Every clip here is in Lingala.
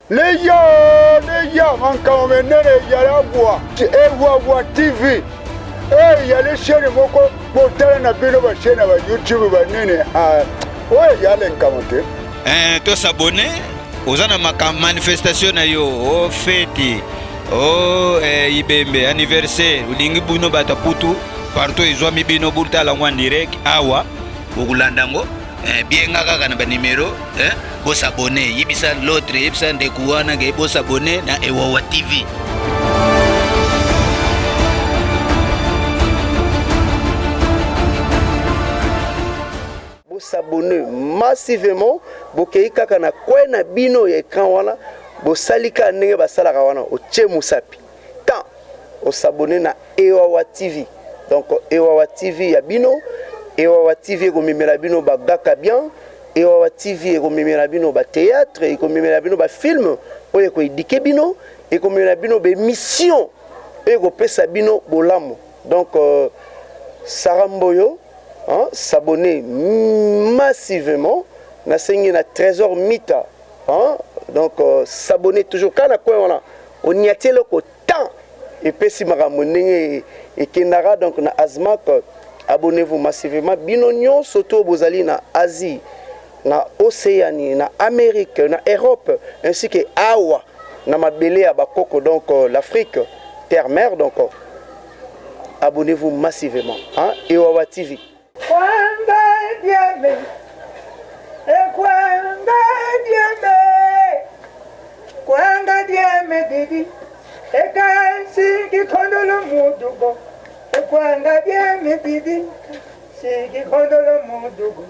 Les gars, encore maintenant, il y a la voix. Et TV. Il y a les chaînes, pour télé, la chaîne, YouTube, il y a les commentaires. Tu s'abonner aux manifestations, aux fêtes, aux anniversaire, ulingi buno bataputu, partout ils ont mis bino burta la en direct, awa, Bugulandango. Bien kaka na ba numéro bo s'abonner yibisa l'autre yibisa ndekuana ke bo s'abonner na Ewawa TV. Bo s'abonner massivement bo kei kaka na kwena bino ya écran wana bo salika ndenge ba salaka wana o tchemusapi tant o s'abonner na Ewawa TV. Donc Ewawa TV ya bino Ewawa TV ko mimela bino ba gaka bien Ewawa TV ko mimela bino ba théâtre ko mimela bino ba film oye ko idike bino e ko mimela bino be mission e ko pesa bino bolamu. Donc Saramboyo s'abonner massivement na sengi na Trésor Mita donc s'abonner toujours kana ko wana on y atelo ko temps et pesi makambo ndenge et kenara donc na Azmak. Abonnez-vous massivement. Binonio soto bozali na Asie, na Océanie, na Amérique, na Europe, ainsi que Awa, na mabele à Bakoko, donc l'Afrique, terre-mer, donc abonnez-vous massivement. Ewawa TV. Kwanga bien me didi sigi kondolo mudugu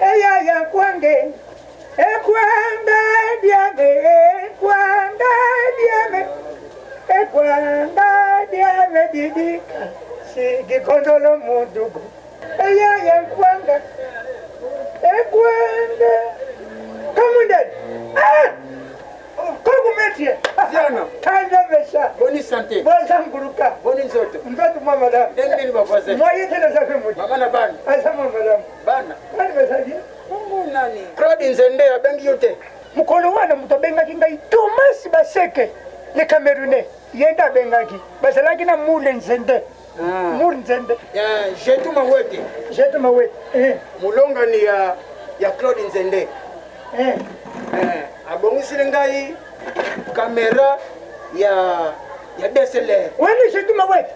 eya ya kwange kwanga diame kwanga diame didi sigi kondolo mudugu eya ya kwanga kamundel Métier. Bonne santé. Bonne zote. Madame. Moi, il était dans sa Maman ban. Madame. Bana. Mungu nani? Claude Nzende abengi yote. Mukolo wana mutobenga kingai Thomas Baseke le Camerounais. Yenda bengaki. Basalaki na Mule Nzende. Mule Nzende. Ya Jetuma Wete. Jetuma Wete. Mulonga ni ya Claude Nzende. Abongisile ngai kamera ya DSLR. Wani Jetuma Wete.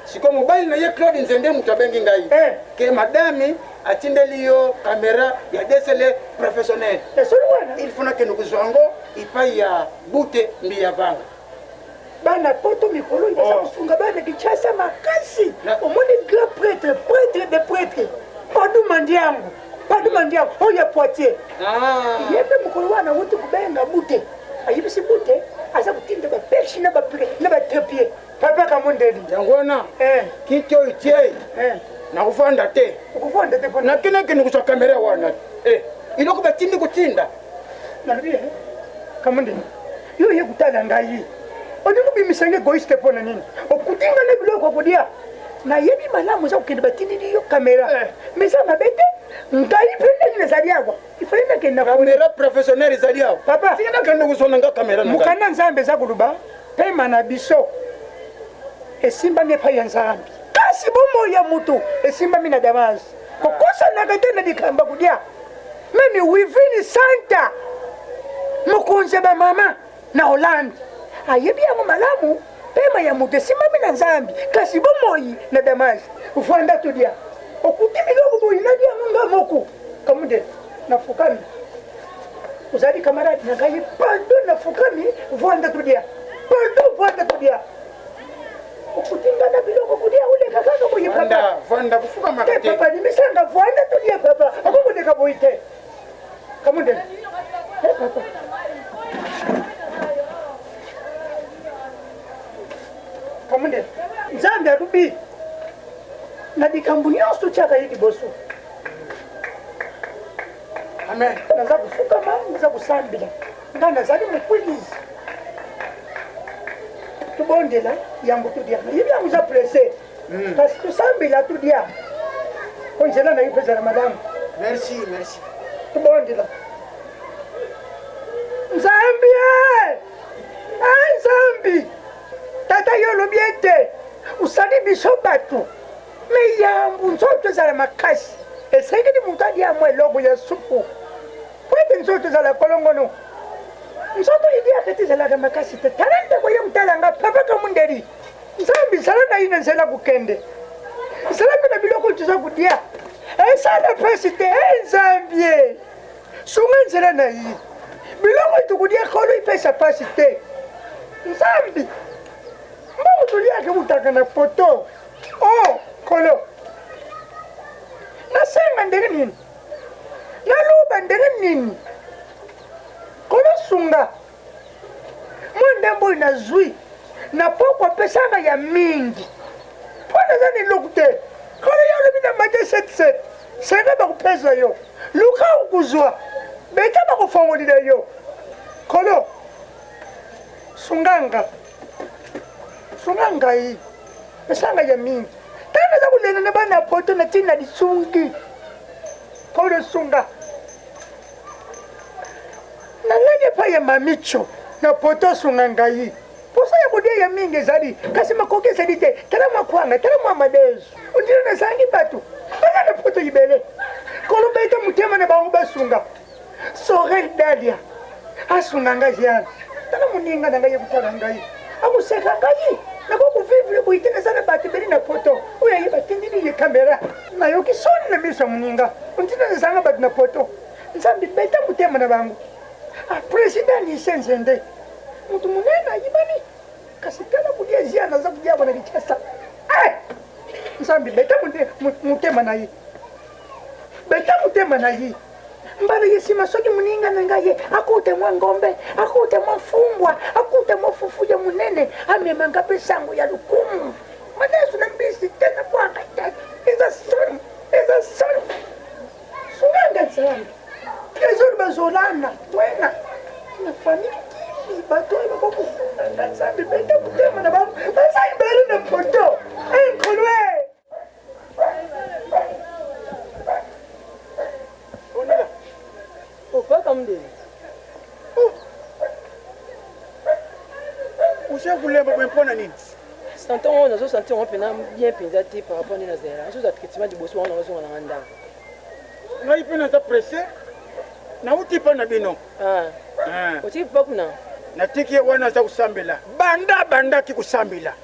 Siko mobile na ye Claude Nzende mutabengi ngai. Ke madame atindeli yo kamera ya DSLR professionnel. Il faut que nous kuzwango ipai ya bute mbi ya vanga. Bana poto mikolo ibasa kusunga bana kichasa makasi. Omoni grand prêtre, prêtre de prêtre. Padu mandiangu. Oya Poitiers. Yebe mukolo wana wuti kubenga bute. Ayibisi bute asa kutinda ba perchi na ba trepied. Papa kamondeli. Yangona. Kityo itie. Na kuvanda te. Ukuvanda te na kina kuswa kamera wana. Iloko batindi kutinda. Nalibie. Kamondeli. Yo ye kutala ngai. Odingo bimisenge goiste pona nini? Okutinga ne biloko kudia. Na yebi malamu za ukende batindi diyo kamera. Mesa mabete. Ngai pende ni zaliawa. Ifanya kenda kamera professionnel zaliawa. Papa. Sina kanda kusona nga kamera na. Mukana nzambe za kuluba. Pema na biso. Esimba ne paya nzambe. Kasi bomo ya mutu. Esimba mina damas. Kokosa nagatena dikamba kudia. Mimi within Santa. Mukunze ba mama na Holland. Ayebi yangu malamu. Pema ya mutu esimba mina nzambe. Kasi bomo na damas. Ufanda tudia. Okutimi logo boy nadi amunga moku kamude nafukami uzali kamaradi nangaye pardon nafukami vanda tudia okutinga na biloko kudia ule kakanga boy papa vanda kufuka makate papa nimisanga vanda tudia papa akubule kaboite kamude papa kamude nzambe arubi na dikambuni osu chaka hiki bosu. Amen. Naza kufukama, naza kusambila. Ngana zali mkwilizi. Tubondela yangu tudia. Hivi yangu za presse. Kasi tusambila tudia. Konjela na ipeza na madamu. Merci. Tubondela. Nzambe usali biso batu me yambu nzoto zala makasi esengeli muntu aliamu eloko ya supu pwete nzoto zala kolongono nzoto idi aketizalaka makasi te talante koye mutalanga papa kamundeli nzambi zala na ina nzela kukende zala pena biloko tuza kudia esala pesi te nzambie sunga nzela na yi biloko itukudia kolo ipesa pasi te nzambi mbangu tuliake mutaka na poto oh kolo nasenga ndenge nini naluba ndenge nini kolo sunga mwendembo inazwi na pokwa pesanga ya mingi pona zani lukute kolo yalo bina maje set senga bakupeza yo luka ukuzwa beta bakufongolila yo kolo sunganga hii pesanga ya mingi tana za kulena na bana poto na tina disungi kolo sunga na nganye pa ya mamicho na poto sunganga hii posa ya kudia ya mingi zadi kasi makoke zadi te tala makwanga tala mamadezu undina na sangi batu bana na poto ibele kolo beta mutema na bangu basunga Sorel Dalia asunganga jiana tala muninga nanga yekutala ngai amuseka ngai nako kuvivile kuitena sana batibeli na poto uya yiba tindini ye kamera na yoki soni na miso muninga untina zanga bat na poto nzambi beta mutema na bangu a president ni senzende mutu munena yibani kasi tala kudia jiana za kudia bana lichasa nzambi beta mutema na yi beta mutema na yi mbara yesima soki muninga nangaye akute mwa ngombe akute mwa fumbwa akute mwa fufu ya munene amema ngape sangu ya lukumu manezu na mbisi tena kwa kata iza son sunganga zangu ezori bazolana twena na famili kivi bato iba kwa kufunganga zambi benda kutema na babu basa imberi na poto enkolwe Kulemba kwempona nini? Santon on a senti on pena bien pensé par rapport à Nazera. Je dois traitement de bosso on a besoin d'anda. Na ipena ta pressé. Na utipa na bino. Oti pa kuna. Na tiki wana za kusambela. Banda ki kusambela.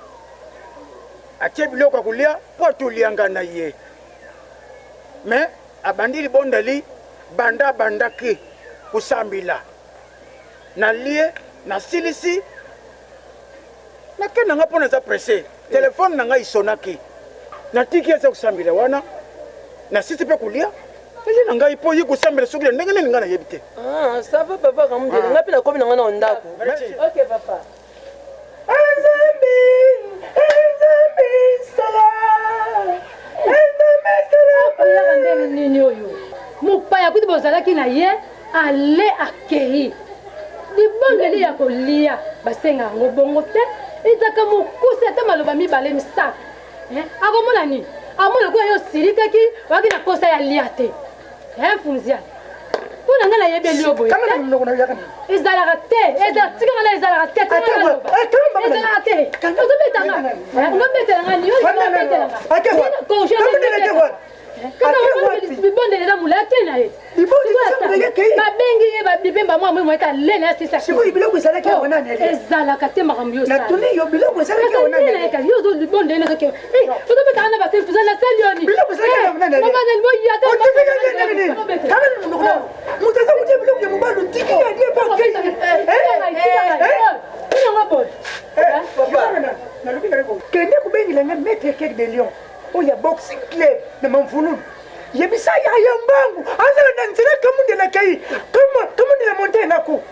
Atie biloko kulia po tulianga na ye. Mais abandili bondali banda ki kusambela. Na lie na silisi na kena nga pona za pressé téléphone na nga isonaki na tiki eza kusambila wana na sisi pe kulia ye na nga ipo yi kusambila sukile ndenge nini nga na yebite ça va papa kamundele nga pe na komi na nga na ndako OK papa Nzambi sala oya ndenge nini oyo mopaya kuti bozalaki na ye ale akei libongeli ya kolia basenga yango bongo te ezaka mokusi ata maloba mibale misaka akomona nini amona kuya yo silikaki waki na posa ya lia te mfunziani mpona nga nayebeli yo boye ezalaka te tikanga na ezalaka te ezalaka te ozobetanga ongobetela ni bibondele na mula ake na ye babengi ye babibemba mwa mwemo eta lene ya sisa ezalaka te makambo yoyozo libondele nazoke ozobetaka na baseli tuza na seli yoni mamaneli boyia kende kubengilanga maître Kek de Lion oya boxing club na mamvululu yebisa ya mbangu azala na nzela kamundela kai kamundela monte nako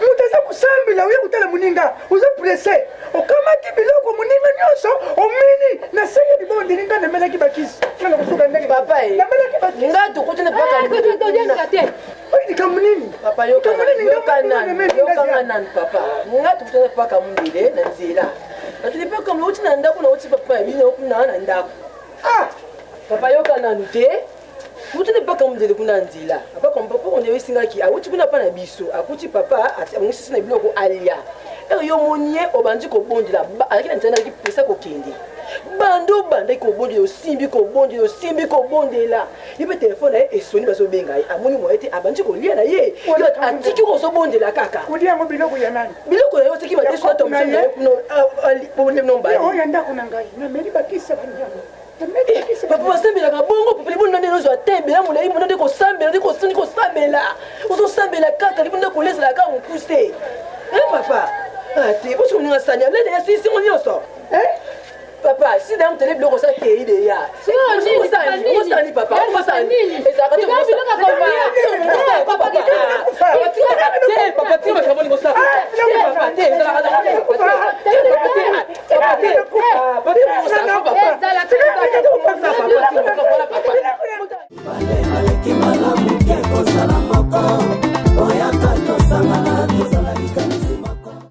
mutaza kusambila uya kutala muninga uza presse okamati biloko muninga nyoso omini na seye dibondi ninga na melaki bakisi ngala kusuka ndenge papa na melaki bakisi ngatu kutene paka ndenge oyi kamunini papa yokana nan papa ngatu kutene paka mundile na nzela atuli pe comme uti na ndako na uti papa bino kuna na ndako papa yokana nute uti ne paka mundile kuna nzela papa comme papa on est singaki uti kuna pa na biso akuti papa amungisi na biloko alia yo monie obandi ko bondila alaki na ntana ki pesa ko kende bando banda kobondela osimbi kobondela osimbi kobondela ye mpe telefone ye esoni bazobenga ye amoni moye te abandi kolia na ye atiki kozobondela kaka kolia yango biloko ya nani biloko na ye otiki badeso oyo ndako na ngai nameli bakisa banyama papa basambelaka bongo papa liboni nande nozwa te ebela molai mo nande kosambela nde kosani kosambela ozosambela kaka liboni nde kolesela kaka mokuse papa ate posi koninga sani alede ya sisingo nyonso papa si dam tele biloko sa kei de ya osani papa osani ezalaka te papa tika